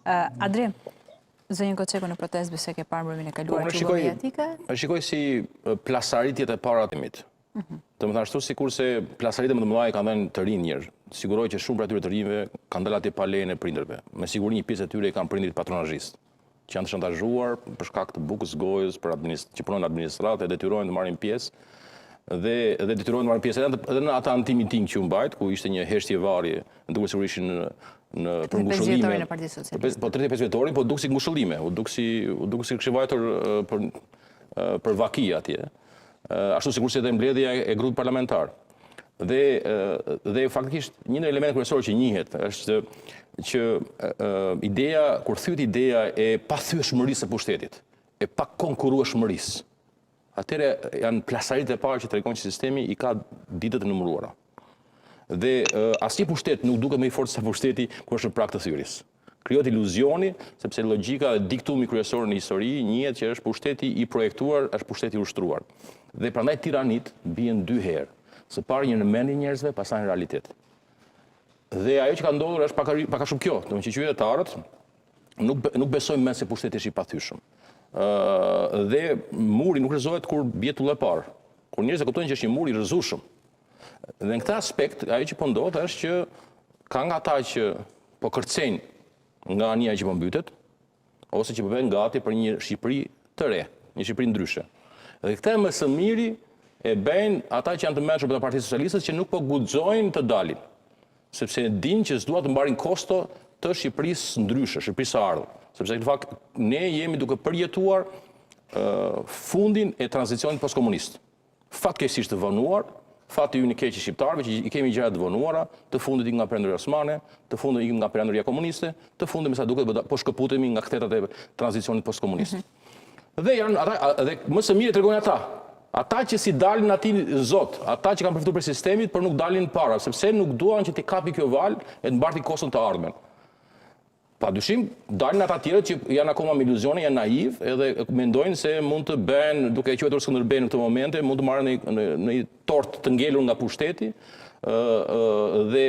Adrim, Zonjën Koçeku në protestë besoj ke parë mbrëmjen e kaluar klubin mediatike? Shikoj si plasaritjet e para të timit. Domethënë ashtu sikurse plasaritjet më të mëdha kanë dhënë të rinj njerëz. Siguroj që shumë prej atyre të rinjve kanë dalë atje pa lejen e prindërve. Me siguri një pjesë e tyre i kanë prindrit patronazhist, që janë të shantazhuar për shkak të bukës gojës për që punojnë në administratë, detyrohen të marrin pjesë dhe detyrohen të marrin pjesë edhe në ata antimiting që u mbajt, ku ishte një heshtje varje, duke se ishin në për ngushëllime. Po 35 vjetorin, po duk si ngushëllime, u duk si kishin vajtur për vaki atje. Ashtu sikur se edhe mbledhja e grupit parlamentar. Dhe faktikisht një në element kryesor që njihet është që kur thyet ideja e pathyeshmërisë së pushtetit, e pa konkurrueshmërisë. Atëre janë plasaritë e parë që tregojnë që sistemi i ka ditët e numëruara. Dhe asnjë pushtet nuk duket më i fortë se pushteti kur është në prag të thyrjes. Krijohet iluzioni, sepse logjika dhe diktumi kryesor në histori njihet që është pushteti i projektuar, është pushteti i ushtruar. Dhe prandaj tiranit bien dy herë. Së pari një në mendjen e njerëzve, pastaj në realitet. Dhe ajo që ka ndodhur është pak a shumë kjo, domethënë që qytetarët nuk besojnë më se pushteti është i pathyeshëm. Dhe muri nuk rrezohet kur bie tulli e parë. Kur njerëzit kuptojnë që është një mur i rrezueshëm. Dhe në këtë aspekt, ajo që po ndodh është që ka nga ata që po kërcejnë nga ania që po mbytet, ose që po bëhen gati për një Shqipëri të re, një Shqipëri ndryshe. Dhe këtë më së miri e bëjnë ata që janë të mençur për Partinë Socialiste që nuk po guxojnë të dalin, sepse dinë që s'duan të mbarin kosto të Shqipërisë ndryshe, Shqipërisë së ardhur, sepse në fakt ne jemi duke përjetuar fundin e tranzicionit postkomunist. Fatkeqësisht të vonuar, fati ynë i keq i shqiptarëve që i kemi gjëra të vonuara, të fundit nga perandoria osmane, të fundit nga perandoria komuniste, të fundit me sa duket po shkëputemi nga kthetat e tranzicionit postkomunist. Dhe më së miri tregojnë ata që si dalin atij zot, ata që kanë përfituar për sistemit, por nuk dalin para, sepse nuk duan që t'i kapi kjo valë e të mbarti kostën të ardhmen. Padyshim, dalin ata tjerë që janë akoma me iluzione, janë naiv, edhe mendojnë se mund të bëhen, duke e quajtur Skënderbej në këtë momente, mund të marrin në një tort të ngelur nga pushteti dhe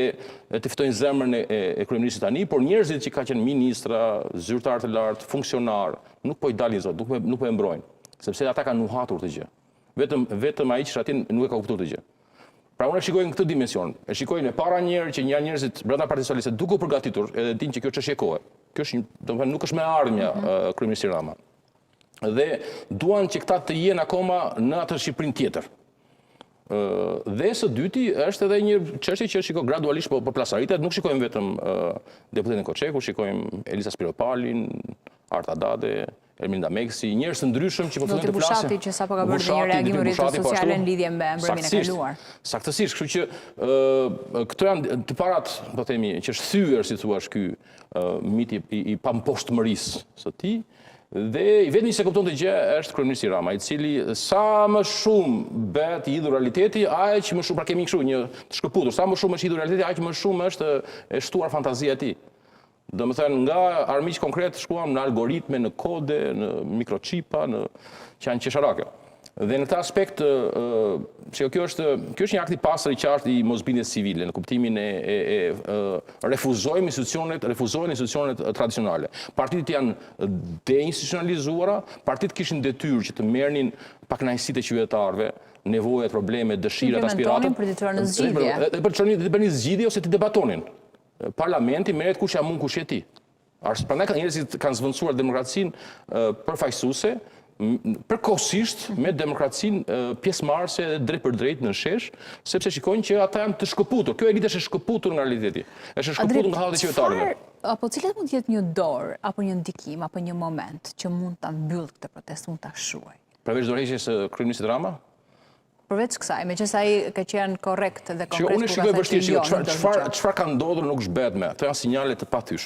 të ftojnë zemrën e kryeministit tani, por njerëzit që ka qenë ministra, zyrtar të lartë, funksionar, nuk po i dalin zot, nuk po e mbrojnë, sepse ata kanë nuhatur të gjë. Vetëm ai që atje nuk e ka kuptuar të gjë. Pra unë e shikoj në këtë dimension, e shikoj në para njerë që janë njerëzit brenda Partisë Socialiste duke u përgatitur, edhe dinë që kjo çështje kohe. Kjo është, domethënë nuk është me ardhmja kryeministi Rama. Dhe duan që këta të jenë akoma në atë Shqipërinë tjetër. Dhe së dyti është edhe një çështje që shikoj gradualisht po plasaritet, nuk shikojmë vetëm deputetin Koçeku, shikojmë Elisa Spiropalin, Arta Dade, Erminda Meksi, njerëz të ndryshëm që po fillojnë të flasin. Bushati që sapo ka bërë një reagim në rrjetet sociale në lidhje me mbrëmjen e kaluar. Saktësisht, kështu që këto janë të parat, po themi, që është thyer, si thua, ky miti i pamposhtmërisë së tij. Dhe i vetmi që kupton të gjë është kryeministi Rama, i cili sa më shumë bëhet i hidhur realiteti, aq më shumë, pra kemi kështu një të shkëputur, sa më shumë është i hidhur realiteti, aq më shumë është e shtuar fantazia e tij. Domethënë nga armiq konkret shkuam në algoritme, në kode, në mikrochipa, që janë qesharake. Dhe në këtë aspekt, kjo është një akt i pastër i qartë i mosbindjes civile, në kuptimin e refuzojnë institucionet tradicionale. Partitë janë deinstitucionalizuara, partitë kishin detyrë që të merrnin pakënaqësitë e qytetarëve, nevojat, problemet, dëshirat, aspiratat. Për të çuar në zgjidhje. Dhe për të bënë zgjidhje ose të debatonin. Parlamenti merret kush jam unë, kush je ti. Prandaj njerëzit kanë zvendësuar demokracinë përfaqësuese, përkohësisht me demokracinë pjesëmarrëse drejt për drejt në shesh, sepse shikojnë që ata janë të shkëputur. Kjo elitë është e shkëputur nga realiteti. Është e shkëputur nga halli i qytetarëve. Apo cilat mund të jetë një dorë, apo një ndikim, apo një moment që mund ta mbyll këtë protestë, mund ta shuaj? Përveç dorëheqjes së kryeministit Rama? Përveç kësaj, meqense ai ka qenë korrekt dhe konkret. Unë shikoj vështirë, çfarë ka ndodhur nuk zhbehet me. Ato janë sinjale të pathyeshme.